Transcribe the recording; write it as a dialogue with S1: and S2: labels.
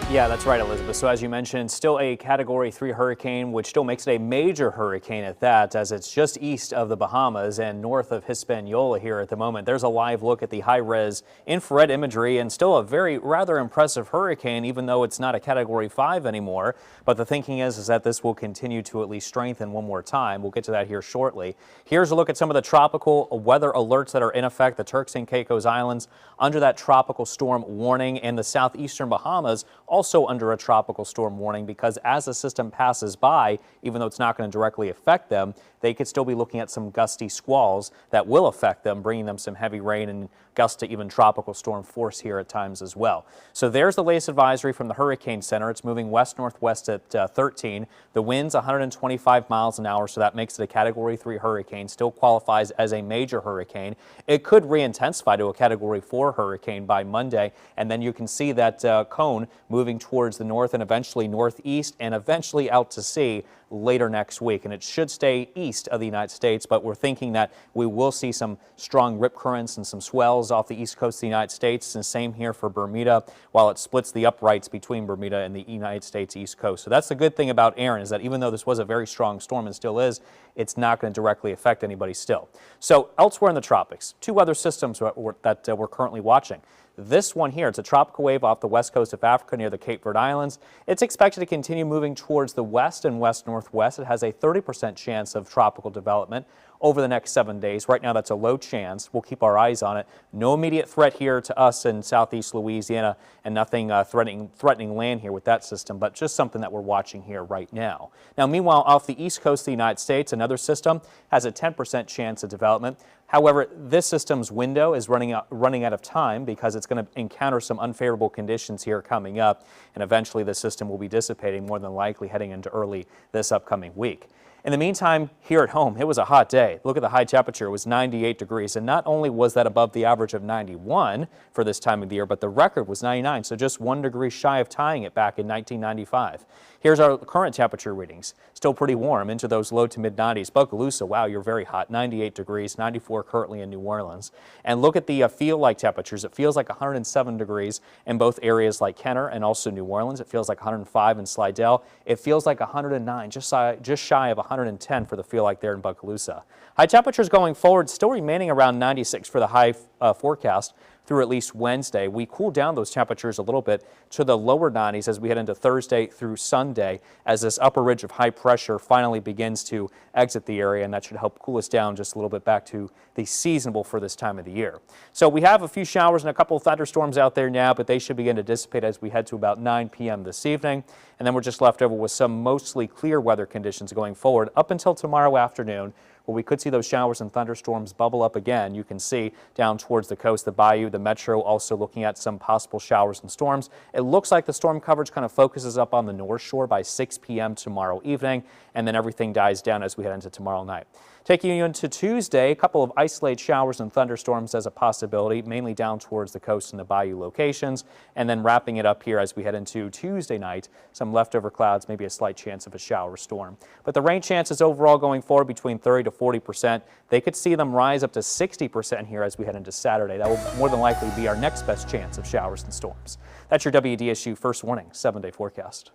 S1: Yeah, that's right, Elizabeth. So as you mentioned, still a Category 3 hurricane, which still makes it a major hurricane at that, as it's just east of the Bahamas and north of Hispaniola here at the moment. There's a live look at the high-res infrared imagery, and still a rather impressive hurricane, even though it's not a Category 5 anymore. But the thinking is that this will continue to at least strengthen one more time. We'll get to that here shortly. Here's a look at some of the tropical weather alerts that are in effect. The Turks and Caicos Islands under that tropical storm warning, and the southeastern Bahamas also under a tropical storm warning, because as the system passes by, even though it's not going to directly affect them, they could still be looking at some gusty squalls that will affect them, bringing them some heavy rain and gusts to even tropical storm force here at times as well. So there's the latest advisory from the Hurricane Center. It's moving west-northwest at 13. The wind's 125 miles an hour, so that makes it a Category 3 hurricane. Still qualifies as a major hurricane. It could re-intensify to a Category 4 hurricane by Monday, and then you can see that cone moving towards the north and eventually northeast and eventually out to sea later next week. And it should stay east of the United States, but we're thinking that we will see some strong rip currents and some swells off the east coast of the United States, and same here for Bermuda, while it splits the uprights between Bermuda and the United States east coast. So that's the good thing about Erin, is that even though this was a very strong storm and still is, it's not going to directly affect anybody still. So elsewhere in the tropics, two weather systems that we're currently watching. This one here, it's a tropical wave off the west coast of Africa near the Cape Verde Islands. It's expected to continue moving towards the west and west-northwest. It has a 30% chance of tropical development over the next 7 days. Right now, that's a low chance. We'll keep our eyes on it. No immediate threat here to us in southeast Louisiana, and nothing threatening land here with that system, but just something that we're watching here right now. Now, meanwhile, off the east coast of the United States, another system has a 10% chance of development. However, this system's window is running out of time, because it's going to encounter some unfavorable conditions here coming up, and eventually the system will be dissipating, more than likely heading into early this upcoming week. In the meantime, here at home, it was a hot day. Look at the high temperature. It was 98 degrees, and not only was that above the average of 91 for this time of the year, but the record was 99, so just 1 degree shy of tying it back in 1995. Here's our current temperature readings. Still pretty warm, into those low to mid 90s. Bogalusa, wow, you're very hot. 98 degrees, 94 currently in New Orleans. And look at the feel-like temperatures. It feels like 107 degrees in both areas like Kenner and also New Orleans. It feels like 105 in Slidell. It feels like 109, just shy of 110 for the feel-like there in Bogalusa. High temperatures going forward, still remaining around 96 for the high forecast through at least Wednesday. We cool down those temperatures a little bit to the lower 90s as we head into Thursday through Sunday, as this upper ridge of high pressure finally begins to exit the area, and that should help cool us down just a little bit back to the seasonable for this time of the year. So we have a few showers and a couple of thunderstorms out there now, but they should begin to dissipate as we head to about 9 p.m. this evening. And then we're just left over with some mostly clear weather conditions going forward up until tomorrow afternoon, where we could see those showers and thunderstorms bubble up again. You can see down towards the coast, the bayou, the metro, also looking at some possible showers and storms. It looks like the storm coverage kind of focuses up on the North Shore by 6 p.m. tomorrow evening, and then everything dies down as we head into tomorrow night. Taking you into Tuesday, a couple of isolated showers and thunderstorms as a possibility, mainly down towards the coast and the bayou locations, and then wrapping it up here as we head into Tuesday night, some leftover clouds, maybe a slight chance of a shower or storm. But the rain chances overall going forward between 30 to 40%. They could see them rise up to 60% here as we head into Saturday. That will more than likely be our next best chance of showers and storms. That's your WDSU First Warning 7-day forecast.